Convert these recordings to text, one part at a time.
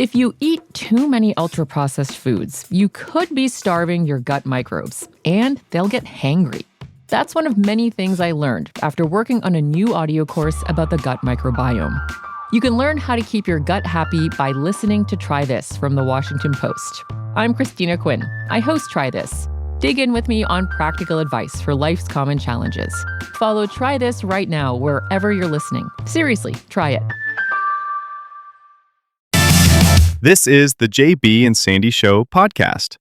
If you eat too many ultra-processed foods, you could be starving your gut microbes, and they'll get hangry. That's one of many things I learned after working on a new audio course about the gut microbiome. You can learn how to keep your gut happy by listening to Try This from the Washington Post. I'm Christina Quinn. I host Try This. Dig in with me on practical advice for life's common challenges. Follow Try This right now wherever you're listening. Seriously, try it. This is the JB and Sandy Show podcast.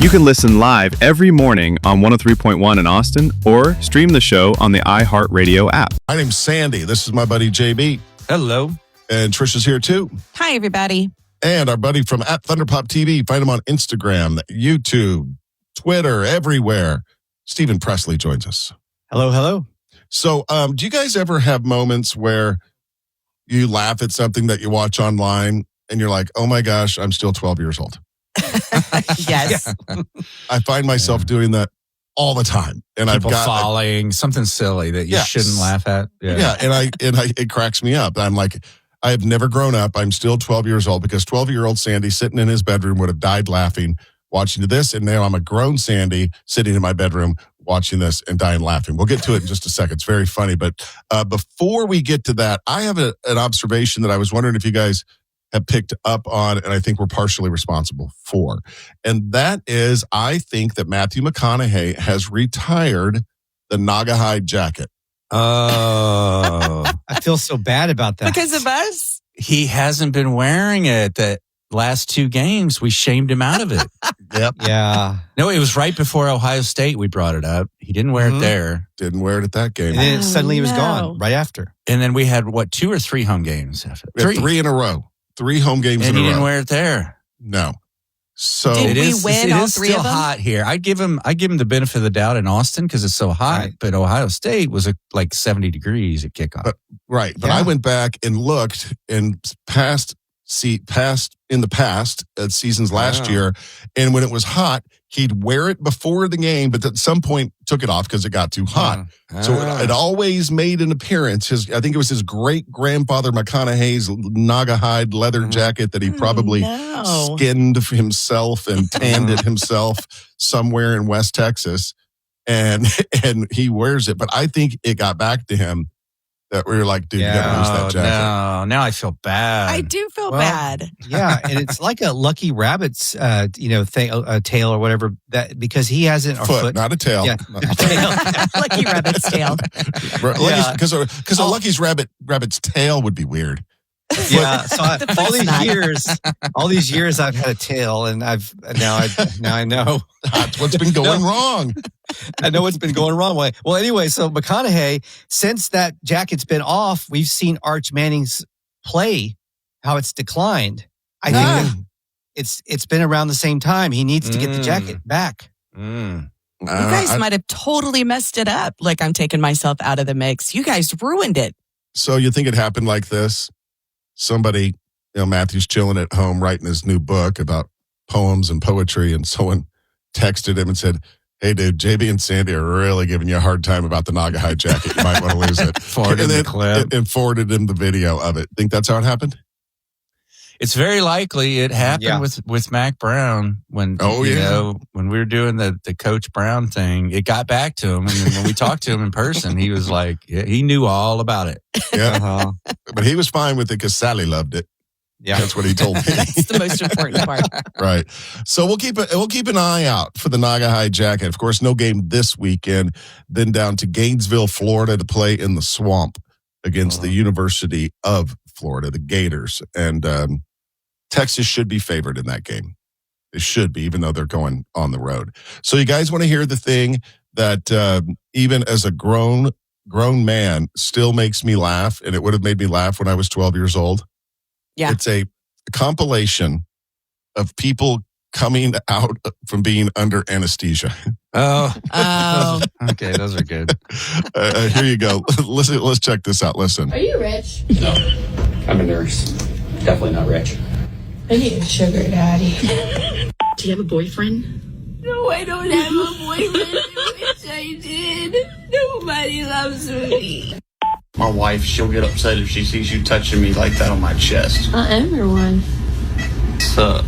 You can listen live every morning on 103.1 in Austin or stream the show on the iHeartRadio app. My name's Sandy. This is my buddy JB. Hello. And Trisha's here too. Hi, everybody. And our buddy from @ThunderPop TV. Find him on Instagram, YouTube, Twitter, everywhere. Steven Presley joins us. Hello. So, do you guys ever have moments where you laugh at something that you watch online and you're like, oh my gosh, I'm still 12 years old? Yes. I find myself doing that all the time. And People I've got falling, something silly that you shouldn't laugh at. Yeah, and it cracks me up. I'm like, I have never grown up. I'm still 12 years old because 12-year-old Sandy sitting in his bedroom would have died laughing watching this. And now I'm a grown Sandy sitting in my bedroom watching this and dying laughing. We'll get to it in just a second. It's very funny. But before we get to that, I have an observation that I was wondering if you guys have picked up on, and I think we're partially responsible for. And that is, I think that Matthew McConaughey has retired the Nagahide jacket. Oh. I feel so bad about that. Because of us? He hasn't been wearing it the last two games. We shamed him out of it. Yep. Yeah. No, it was right before Ohio State we brought it up. He didn't wear it there. Didn't wear it at that game. And then suddenly he was gone right after. And then we had, 2 or 3 home games after? We had 3 in a row. 3 home games and in a row. And he didn't wear it there. No. So Did we win all 3 of them? It is still hot here. I give him the benefit of the doubt in Austin because it's so hot. Right. But Ohio State was like 70 degrees at kickoff. But I went back and looked and past in the past at seasons last year, and when it was hot, he'd wear it before the game, but at some point took it off because it got too hot. So it always made an appearance. I think it was his great-grandfather McConaughey's Nagahide leather jacket that he probably skinned himself and tanned it himself somewhere in West Texas, and he wears it. But I think it got back to him that we were like, dude, you gotta lose that jacket. No, now I feel bad. I do feel bad. Yeah, and it's like a Lucky Rabbit's, tail or whatever. That because he hasn't foot, not a tail. Yeah, Lucky Rabbit's tail. Because a Lucky's rabbit's tail would be weird. Yeah, so all these years I've had a tail, and now I know that's what's been going wrong. I know what's been going wrong. Well, anyway, so McConaughey, since that jacket's been off, we've seen Arch Manning's play, how it's declined. I think it's been around the same time. He needs to get the jacket back. You guys might have totally messed it up. Like, I'm taking myself out of the mix. You guys ruined it. So you think it happened like this? Somebody, Matthew's chilling at home writing his new book about poems and poetry, and someone texted him and said, hey, dude, JB and Sandy are really giving you a hard time about the Nagahide jacket. You might want to lose it. Forwarded the clip. And forwarded him the video of it. Think that's how it happened? It's very likely it happened with Mac Brown when when we were doing the Coach Brown thing. It got back to him, and then when we talked to him in person, he was like, he knew all about it. Yeah, but he was fine with it because Sally loved it. Yeah, that's what he told me. That's the most important part. Right. So we'll keep an eye out for the Nagahide jacket. Of course, no game this weekend. Then down to Gainesville, Florida, to play in the Swamp against the University of Florida, the Gators, and Texas should be favored in that game. They should be, even though they're going on the road. So you guys want to hear the thing that even as a grown man still makes me laugh, and it would have made me laugh when I was 12 years old? Yeah. It's a compilation of people coming out from being under anesthesia. Oh. Okay, those are good. Here you go. Let's check this out. Listen. Are you rich? No, I'm a nurse. Definitely not rich. I need a sugar daddy. Do you have a boyfriend? No, I don't have a boyfriend. I wish I did. Nobody loves me. My wife, she'll get upset if she sees you touching me like that on my chest. I am your one. What's up?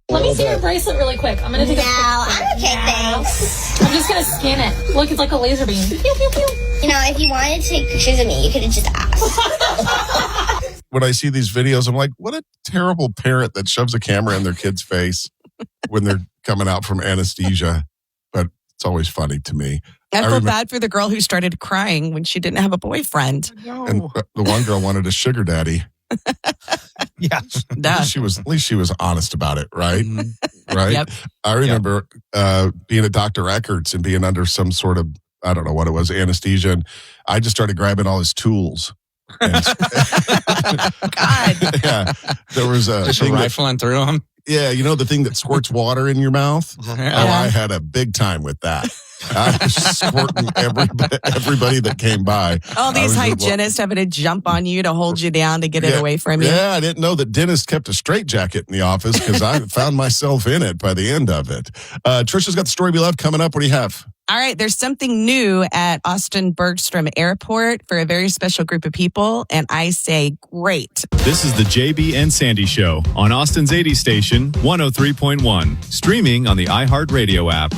Let me see your bracelet really quick. I'm going to take a picture. I'm okay, thanks. I'm just going to scan it. Look, it's like a laser beam. Pew, pew, pew. You know, if you wanted to take pictures of me, you could have just asked. When I see these videos, I'm like, what a terrible parent that shoves a camera in their kid's face when they're coming out from anesthesia. But it's always funny to me. I feel bad for the girl who started crying when she didn't have a boyfriend. And the one girl wanted a sugar daddy. Yeah. At least she was honest about it, right? Mm-hmm. Right? Yep. I remember being at Dr. Eckert's and being under some sort of, I don't know what it was, anesthesia. And I just started grabbing all his tools. And, God. Yeah. There was just rifling through them. Yeah, you know the thing that squirts water in your mouth? Yeah. Oh, I had a big time with that. I was squirting everybody that came by. All these hygienists having to jump on you to hold you down to get it away from you. Yeah, I didn't know that dentists kept a straitjacket in the office because I found myself in it by the end of it. Trisha's got the story we love coming up. What do you have? All right, there's something new at Austin Bergstrom Airport for a very special group of people, and I say great. This is the JB and Sandy Show on Austin's 80 station, 103.1, streaming on the iHeartRadio app.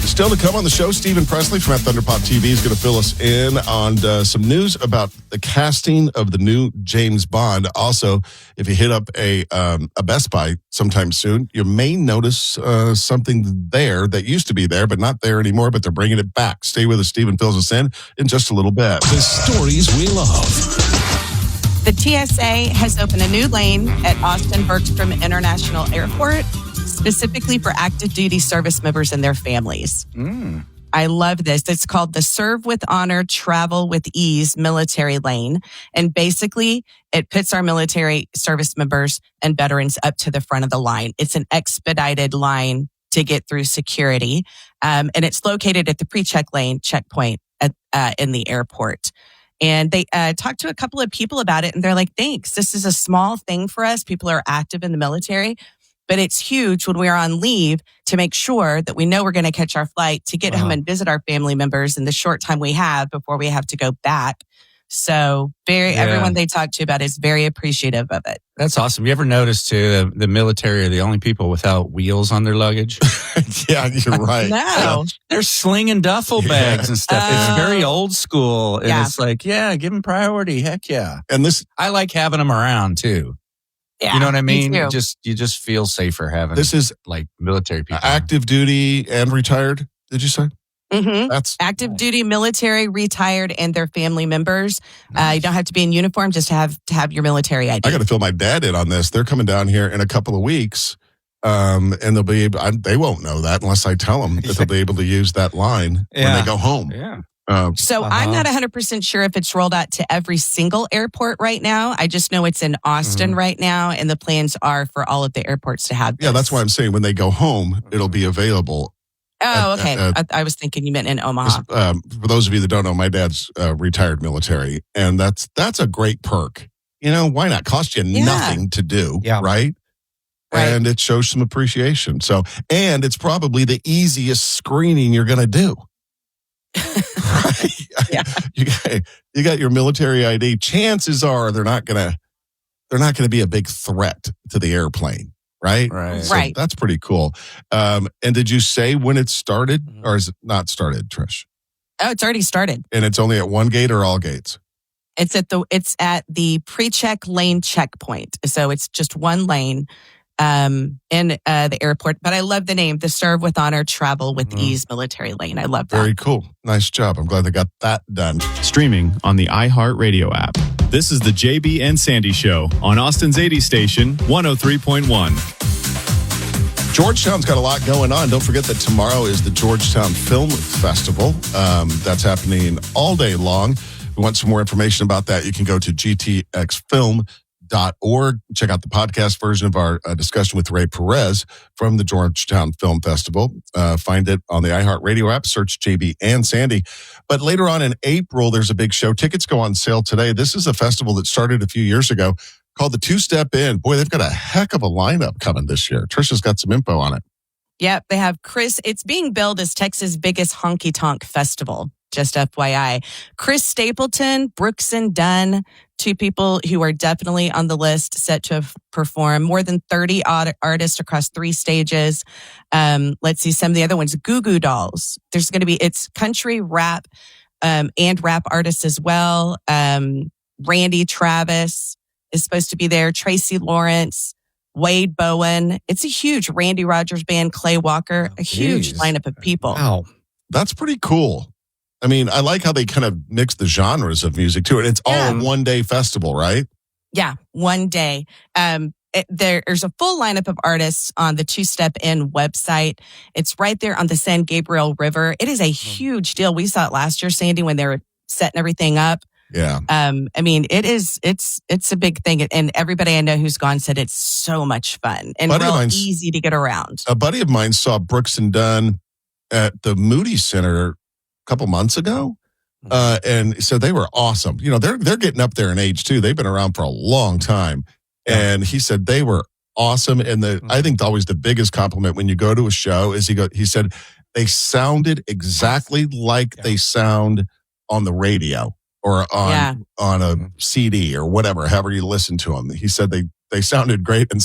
Still to come on the show, Steven Presley from Thunderpop TV is going to fill us in on some news about the casting of the new James Bond. Also, if you hit up a Best Buy sometime soon, you may notice something there that used to be there, but not there anymore, but they're bringing it back. Stay with us. Steven fills us in just a little bit. The stories we love. The TSA has opened a new lane at Austin Bergstrom International Airport, specifically for active duty service members and their families. I love this. It's called the Serve with Honor, Travel with Ease Military Lane. And basically, it puts our military service members and veterans up to the front of the line. It's an expedited line to get through security. And it's located at the pre-check lane checkpoint in the airport. And they talked to a couple of people about it, and they're like, thanks. This is a small thing for us. People are active in the military. But it's huge when we are on leave to make sure that we know we're going to catch our flight to get home and visit our family members in the short time we have before we have to go back. So everyone they talk to about is very appreciative of it. That's awesome. You ever notice too, the military are the only people without wheels on their luggage? Yeah, you're right. No. They're slinging duffel bags and stuff. It's very old school. And it's like, give them priority. Heck yeah. And I like having them around too. Yeah, you know what I mean? Me You too. just feel safer having this is like military people. Active duty and retired, did you say? Mm-hmm. That's active duty, military, retired, and their family members. You don't have to be in uniform, just to have your military ID. I got to fill my dad in on this. They're coming down here in a couple of weeks, and they'll be able, they won't know that unless I tell them that they'll be able to use that line when they go home. Yeah. So I'm not 100% sure if it's rolled out to every single airport right now. I just know it's in Austin right now, and the plans are for all of the airports to have this. Yeah, that's why I'm saying when they go home, it'll be available. Oh, okay. I was thinking you meant in Omaha. For those of you that don't know, my dad's retired military, and that's a great perk. You know, why not? Cost you nothing to do, right? And it shows some appreciation. So, and it's probably the easiest screening you're going to do. Right? Yeah. You got your military ID. Chances are they're not gonna be a big threat to the airplane, right? So that's pretty cool. And did you say when it started, or is it not started, Trish? Oh, it's already started. And it's only at one gate or all gates? It's at the pre-check lane checkpoint. So it's just one lane in the airport. But I love the name, the Serve with Honor, Travel with Ease Military Lane. I love that. Very cool. Nice job. I'm glad they got that done. Streaming on the iHeartRadio app. This is the JB and Sandy Show on Austin's 80 station, 103.1. Georgetown's got a lot going on. Don't forget that tomorrow is the Georgetown Film Festival. That's happening all day long. If you want some more information about that, you can go to gtxfilm.org. Check out the podcast version of our discussion with Ray Perez from the Georgetown Film Festival. Find it on the iHeartRadio app. Search JB and Sandy. But later on in April, there's a big show. Tickets go on sale today. This is a festival that started a few years ago called the Two Step In. Boy, they've got a heck of a lineup coming this year. Trisha's got some info on it. Yep, they have Chris. It's being billed as Texas' biggest honky-tonk festival, just FYI. Chris Stapleton, Brooks and Dunn, two people who are definitely on the list, set to perform. More than 30 artists across 3 stages. Let's see some of the other ones. Goo Goo Dolls. There's going to be, it's country, rap, and rap artists as well. Randy Travis is supposed to be there. Tracy Lawrence. Wade Bowen. It's a huge Randy Rogers band, Clay Walker, a huge lineup of people. Wow. That's pretty cool. I mean, I like how they kind of mix the genres of music too. And it's all a one-day festival, right? Yeah, one day. There's a full lineup of artists on the Two Step In website. It's right there on the San Gabriel River. It is a huge deal. We saw it last year, Sandy, when they were setting everything up. Yeah. I mean, it's a big thing. And everybody I know who's gone said it's so much fun and real easy to get around. A buddy of mine saw Brooks and Dunn at the Moody Center a couple months ago. And so they were awesome. You know, they're getting up there in age too. They've been around for a long time. And he said they were awesome. And I think always the biggest compliment when you go to a show is he said they sounded exactly like they sound on the radio. Or on a CD or whatever, however you listen to them. He said they sounded great. And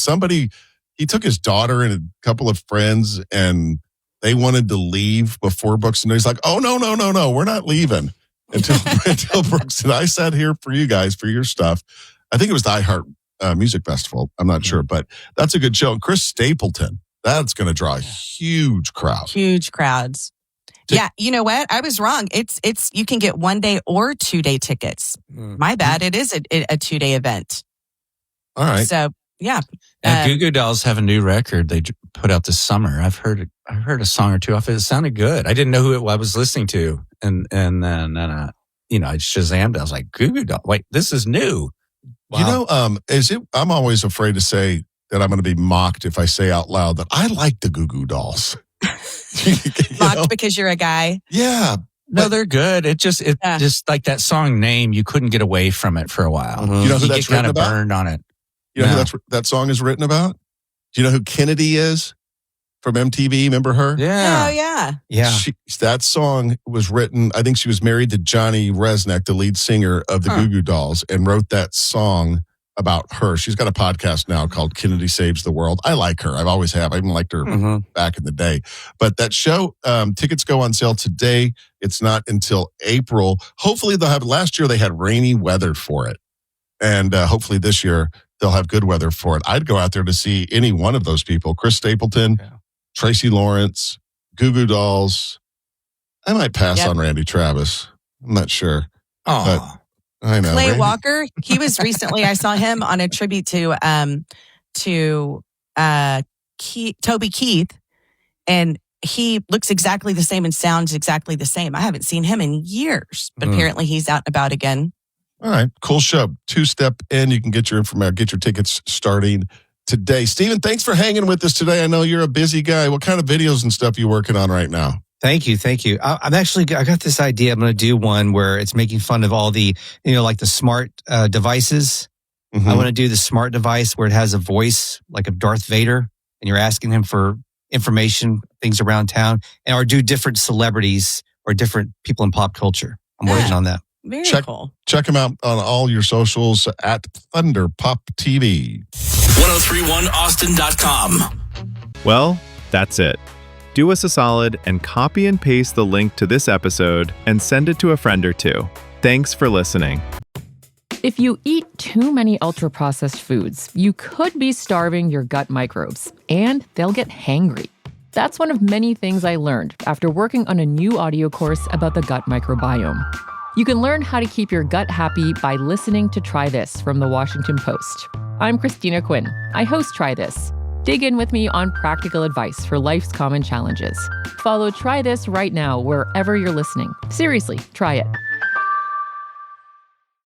he took his daughter and a couple of friends and they wanted to leave before Brooks and he's like, oh, no, we're not leaving until Brooks and I sat here for you guys, for your stuff. I think it was the iHeart Music Festival. I'm not sure, but that's a good show. And Chris Stapleton, that's going to draw a huge crowd. Huge crowds. Yeah, you know what? I was wrong. It's you can get 1-day or 2-day tickets. My bad. It is a 2-day event. All right. So yeah. Goo Goo Dolls have a new record they put out this summer. I've heard a song or two off it. It sounded good. I didn't know who I was listening to, and then I Shazammed. I was like, Goo Goo Dolls. Wait, this is new. Wow. You know, I'm always afraid to say that I'm going to be mocked if I say out loud that I like the Goo Goo Dolls. Mocked because you're a guy. Yeah. No, they're good. It just like that song name, you couldn't get away from it for a while. You know who that's kind of about? Burned on it. You know who that song is written about? Do you know who Kennedy is from MTV? Remember her? Yeah. Oh, yeah. Yeah. That song was written, I think she was married to Johnny Resnick, the lead singer of the Goo Goo Dolls, and wrote that song about her. She's got a podcast now called Kennedy Saves the World. I like her. I've always have. I even liked her back in the day. But that show, tickets go on sale today. It's not until April. Hopefully they'll have, last year they had rainy weather for it. And hopefully this year they'll have good weather for it. I'd go out there to see any one of those people. Chris Stapleton, Tracy Lawrence, Goo Goo Dolls. I might pass on Randy Travis. I'm not sure. Oh. I know. Clay Walker, he was recently, I saw him on a tribute to Toby Keith, and he looks exactly the same and sounds exactly the same. I haven't seen him in years, but apparently he's out and about again. All right, cool show. Two Step In. You can get your information, get your tickets starting today. Steven, thanks for hanging with us today. I know you're a busy guy. What kind of videos and stuff are you working on right now? Thank you. I got this idea. I'm going to do one where it's making fun of all the, like the smart devices. I want to do the smart device where it has a voice like of Darth Vader, and you're asking him for information, things around town, or do different celebrities or different people in pop culture. I'm working on that. Very cool. Check them out on all your socials at Thunder Pop TV. 1031austin.com. Well, that's it. Do us a solid and copy and paste the link to this episode and send it to a friend or two. Thanks for listening. If you eat too many ultra-processed foods, you could be starving your gut microbes, and they'll get hangry. That's one of many things I learned after working on a new audio course about the gut microbiome. You can learn how to keep your gut happy by listening to Try This from The Washington Post. I'm Christina Quinn. I host Try This. Dig in with me on practical advice for life's common challenges. Follow Try This right now wherever you're listening. Seriously, try it.